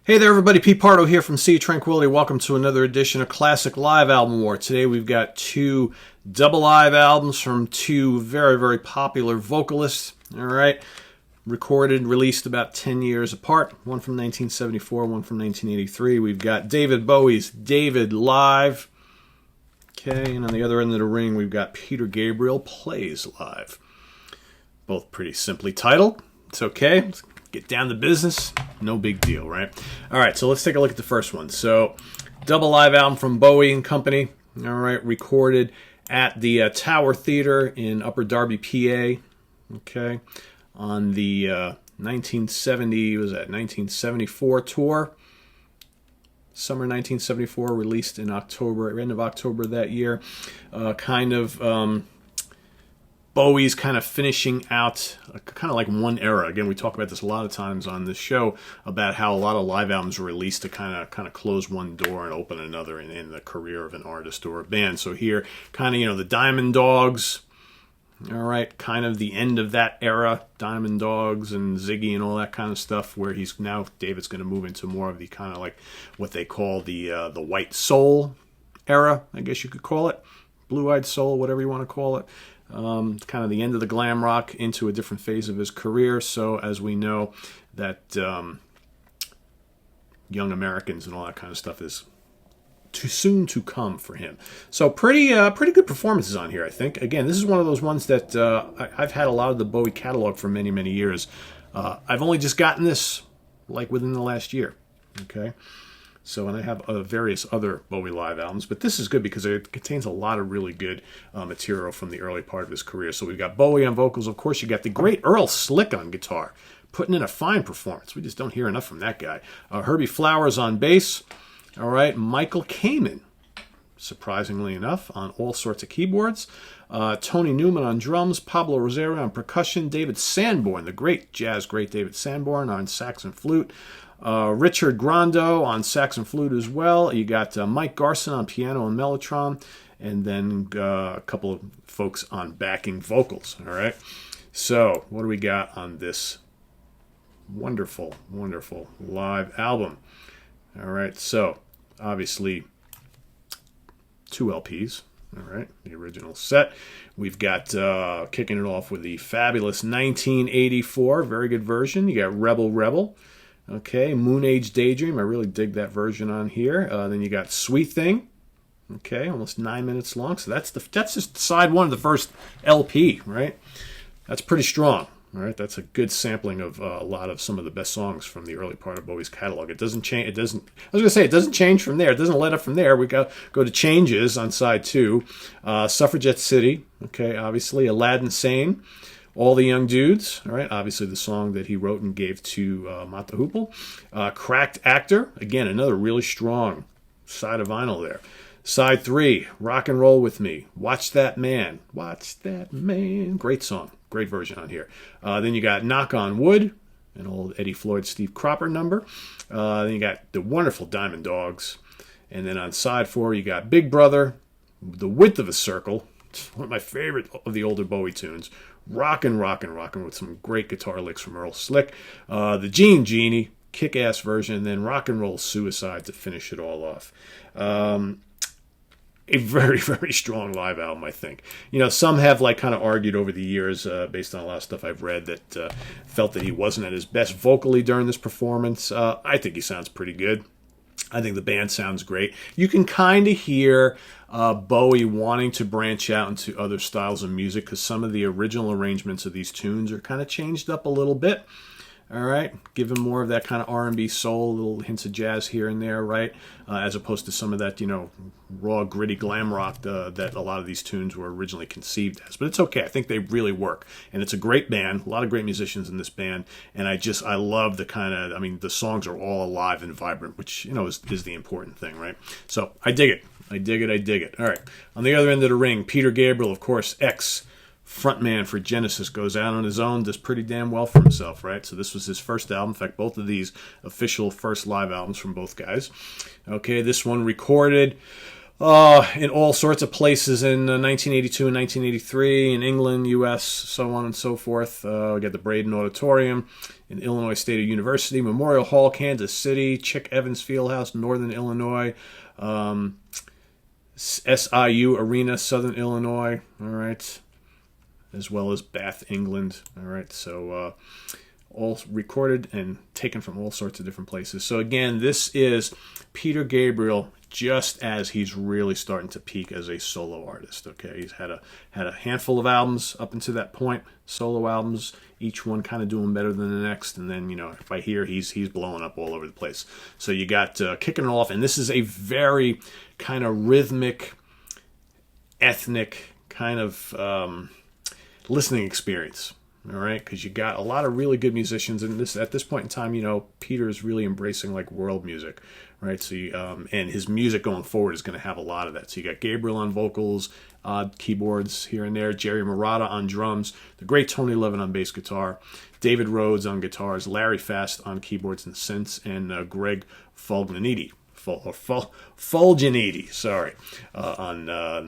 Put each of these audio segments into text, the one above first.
Hey there everybody, Pete Pardo here from Sea Tranquility. Welcome to another edition of Classic Live Album War. Today we've got two double live albums from two very popular vocalists. Alright, recorded, released about 10 years apart. One from 1974, one from 1983. We've got David Bowie's David Live. Okay, and on the other end of the ring we've got Peter Gabriel Plays Live. Both pretty simply titled. It's okay. Let's get down to business. No big deal, right? All right, so let's take a look at the first one. So, double live album from Bowie and Company. All right, recorded at the Tower Theater in Upper Darby, PA. Okay, on the 1974 tour. Summer 1974, released in October, end of October that year. Bowie's kind of finishing out kind of like one era. Again, we talk about this a lot of times on this show about how a lot of live albums are released to kind of close one door and open another in the career of an artist or a band. So here, kind of, the Diamond Dogs, all right, kind of the end of that era, Diamond Dogs and Ziggy and all that kind of stuff, where David's going to move into more of the kind of like what they call the white soul era, I guess you could call it, blue-eyed soul, whatever you want to call it. Kind of the end of the glam rock into a different phase of his career. So as we know that Young Americans and all that kind of stuff is too soon to come for him. So pretty good performances on here, I think. Again, this is one of those ones that I've had a lot of the Bowie catalog for many years. I've only just gotten this like within the last year. Okay. So, and I have various other Bowie live albums, but this is good because it contains a lot of really good material from the early part of his career. So we've got Bowie on vocals. Of course, you got the great Earl Slick on guitar, putting in a fine performance. We just don't hear enough from that guy. Herbie Flowers on bass. All right, Michael Kamen, surprisingly enough, on all sorts of keyboards. Tony Newman on drums. Pablo Rosario on percussion. David Sanborn, the great David Sanborn, on sax and flute. Richard Grando on sax and flute as well. You got Mike Garson on piano and mellotron, and then a couple of folks on backing vocals. All right. So what do we got on this wonderful live album? All right. So obviously 2 LPs. All right, the original set. We've got kicking it off with the fabulous 1984, very good version. You got Rebel. Okay, Moon Age Daydream. I really dig that version on here. Then you got Sweet Thing. Okay, almost 9 minutes long. So that's just side one of the first LP, right? That's pretty strong. All right, that's a good sampling of a lot of some of the best songs from the early part of Bowie's catalog. It doesn't change. It doesn't change from there. It doesn't let up from there. We go to Changes on side 2. Suffragette City. Okay, obviously Aladdin Sane. All the Young Dudes, all right, obviously the song that he wrote and gave to Mott the Hoople. Cracked Actor, again, another really strong side of vinyl there. Side 3, Rock and Roll With Me. Watch That Man. Great song, great version on here. Then you got Knock on Wood, an old Eddie Floyd, Steve Cropper number. Then you got the wonderful Diamond Dogs. And then on side 4, you got Big Brother, The Width of a Circle. It's one of my favorite of the older Bowie tunes. Rockin' with some great guitar licks from Earl Slick. The Gene Genie, kick-ass version, and then Rock and Roll Suicide to finish it all off. A very strong live album, I think. Some have kind of argued over the years, based on a lot of stuff I've read, that felt that he wasn't at his best vocally during this performance. I think he sounds pretty good. I think the band sounds great. You can kind of hear Bowie wanting to branch out into other styles of music because some of the original arrangements of these tunes are kind of changed up a little bit. All right, give him more of that kind of R&B soul, little hints of jazz here and there, right? As opposed to some of that, raw, gritty glam rock that a lot of these tunes were originally conceived as. But it's okay. I think they really work. And it's a great band, a lot of great musicians in this band. And I love the the songs are all alive and vibrant, which, is the important thing, right? So I dig it. I dig it. All right. On the other end of the ring, Peter Gabriel, of course, frontman for Genesis, goes out on his own, does pretty damn well for himself, right? So this was his first album. In fact, both of these official first live albums from both guys. Okay, this one recorded in all sorts of places in 1982 and 1983, in England, U.S., so on and so forth. We got the Braden Auditorium in Illinois State University, Memorial Hall, Kansas City, Chick Evans Fieldhouse, Northern Illinois, SIU Arena, Southern Illinois, all right, as well as Bath, England, all right, so all recorded and taken from all sorts of different places. So again, this is Peter Gabriel just as he's really starting to peak as a solo artist. Okay, he's had a handful of albums up until that point, solo albums, each one kind of doing better than the next, and then if I hear he's blowing up all over the place. So you got kicking it off, and this is a very kind of rhythmic, ethnic kind of listening experience. All right, because you got a lot of really good musicians, and at this point in time, Peter is really embracing like world music, right? So, and his music going forward is going to have a lot of that. So you got Gabriel on vocals, keyboards here and there, Jerry Marotta on drums, the great Tony Levin on bass guitar, David Rhodes on guitars, Larry Fast on keyboards and synths, and Greg Fulginiti. Fulginiti, sorry, on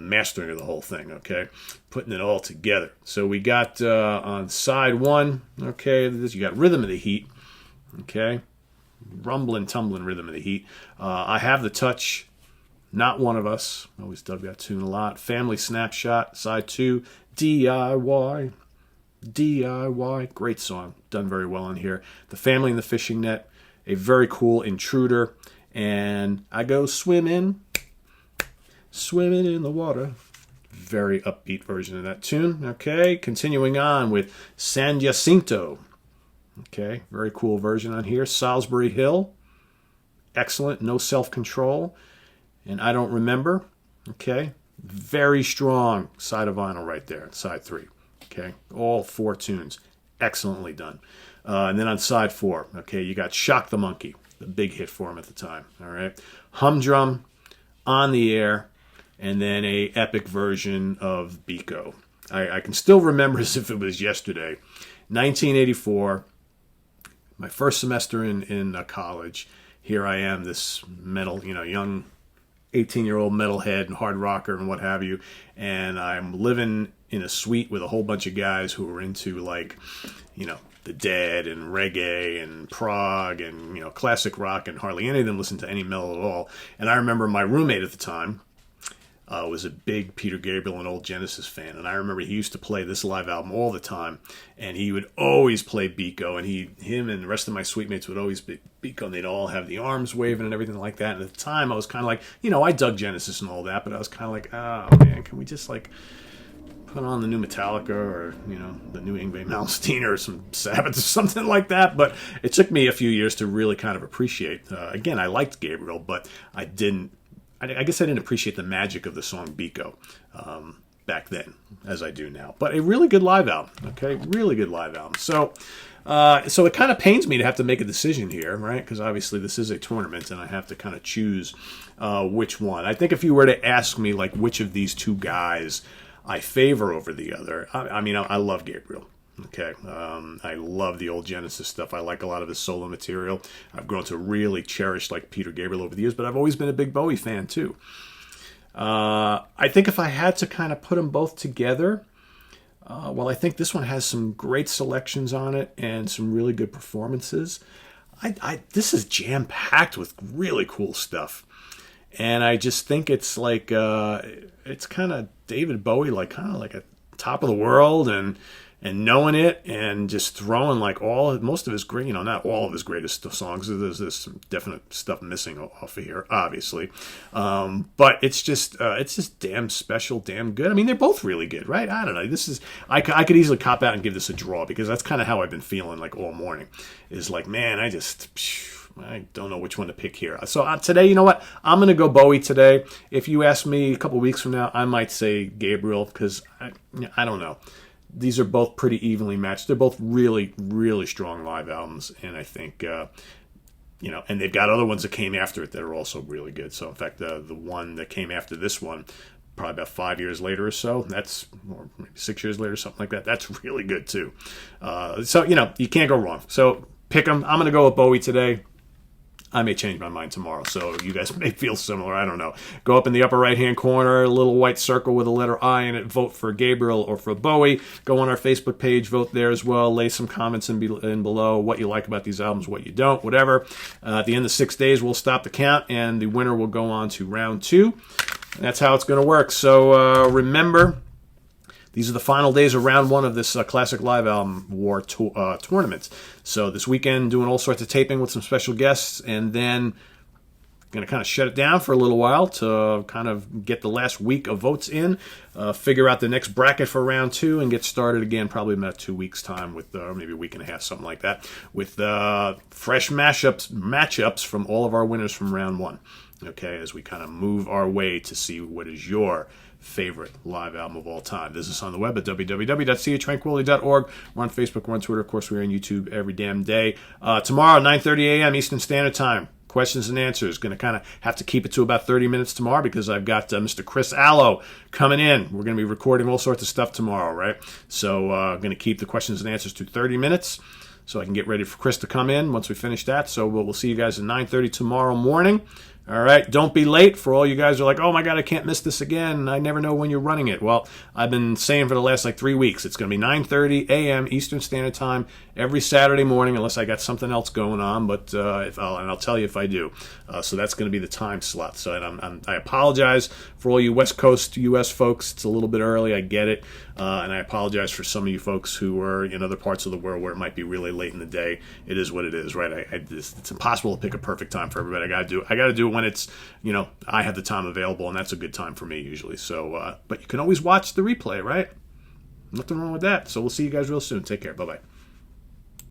mastering of the whole thing, okay, putting it all together. So we got on side one, okay, you got Rhythm of the Heat, okay, rumbling, tumbling Rhythm of the Heat. I Have the Touch, Not One of Us, always dug that tune a lot. Family Snapshot, side two, DIY, great song, done very well on here. The Family and the Fishing Net, a very cool Intruder. And I go swimming in the water. Very upbeat version of that tune. Okay, continuing on with San Jacinto. Okay, very cool version on here. Solsbury Hill. Excellent, No Self-Control. And I Don't Remember. Okay, very strong side of vinyl right there, side three. Okay, all four tunes. Excellently done. And then on side four, okay, you got Shock the Monkey. The big hit for him at the time, all right? Humdrum, On the Air, and then a epic version of Biko. I can still remember as if it was yesterday. 1984, my first semester in college. Here I am, this metal, young 18-year-old metalhead and hard rocker and what have you, and I'm living in a suite with a whole bunch of guys who were into the Dead and reggae and prog and classic rock, and hardly any of them listened to any metal at all. And I remember my roommate at the time was a big Peter Gabriel and old Genesis fan, and I remember he used to play this live album all the time, and he would always play Biko, and him and the rest of my suite mates would always be Biko, and they'd all have the arms waving and everything like that. And at the time I was kind of like, I dug Genesis and all that, but I was kind of like, oh man, can we just put on the new Metallica or, the new Yngwie Malmsteen or some Sabbath or something like that. But it took me a few years to really kind of appreciate. Again, I liked Gabriel, but I guess I didn't appreciate the magic of the song Biko back then as I do now. But a really good live album, okay? Really good live album. So it kind of pains me to have to make a decision here, right? Because obviously this is a tournament and I have to kind of choose which one. I think if you were to ask me, which of these two guys I favor over the other. I love Gabriel. Okay, I love the old Genesis stuff. I like a lot of his solo material. I've grown to really cherish Peter Gabriel over the years, but I've always been a big Bowie fan too. I think if I had to kind of put them both together, I think this one has some great selections on it and some really good performances. This is jam-packed with really cool stuff. And I just think it's it's kind of David Bowie, kind of like a top of the world and knowing it and just throwing most of his great, not all of his greatest songs. There's some definite stuff missing off of here, obviously. But it's just damn special, damn good. They're both really good, right? I don't know. I could easily cop out and give this a draw because that's kind of how I've been feeling all morning. Is man, I don't know which one to pick here. So today, you know what? I'm going to go Bowie today. If you ask me a couple weeks from now, I might say Gabriel because I don't know. These are both pretty evenly matched. They're both really, really strong live albums. And I think, and they've got other ones that came after it that are also really good. So, in fact, the one that came after this one, probably about 5 years later or so, or maybe 6 years later, something like that. That's really good too. So, you can't go wrong. So, pick them. I'm going to go with Bowie today. I may change my mind tomorrow, so you guys may feel similar. I don't know. Go up in the upper right-hand corner, a little white circle with a letter I in it. Vote for Gabriel or for Bowie. Go on our Facebook page. Vote there as well. Lay some comments in below what you like about these albums, what you don't, whatever. At the end of 6 days, we'll stop the count, and the winner will go on to round 2. And that's how it's going to work. So remember, these are the final days of round 1 of this Classic Live Album War tournament. So this weekend, doing all sorts of taping with some special guests, and then going to kind of shut it down for a little while to kind of get the last week of votes in, figure out the next bracket for round 2, and get started again probably in about 2 weeks' time, with maybe a week and a half, something like that, with fresh matchups from all of our winners from round 1. Okay, as we kind of move our way to see what is your favorite live album of all time. Visit us on the web at www.seeitranquility.org. We're on Facebook, we're on Twitter, of course, we're on YouTube every damn day. Tomorrow, 9:30 a.m. Eastern Standard Time. Questions and answers. Going to kind of have to keep it to about 30 minutes tomorrow because I've got Mr. Chris Allo coming in. We're going to be recording all sorts of stuff tomorrow, right? So I'm going to keep the questions and answers to 30 minutes so I can get ready for Chris to come in once we finish that. So we'll see you guys at 9:30 tomorrow morning. All right, don't be late. For all you guys who are like, oh my God, I can't miss this again. I never know when you're running it. Well, I've been saying for the last 3 weeks, it's going to be 9:30 a.m. Eastern Standard Time every Saturday morning, unless I got something else going on. But I'll tell you if I do. So that's going to be the time slot. So I apologize for all you West Coast U.S. folks. It's a little bit early. I get it. And I apologize for some of you folks who are in other parts of the world where it might be really late in the day. It is what it is, right? It's impossible to pick a perfect time for everybody. I got to do it when it's, I have the time available, and that's a good time for me usually. So, but you can always watch the replay, right? Nothing wrong with that. So we'll see you guys real soon. Take care. Bye-bye.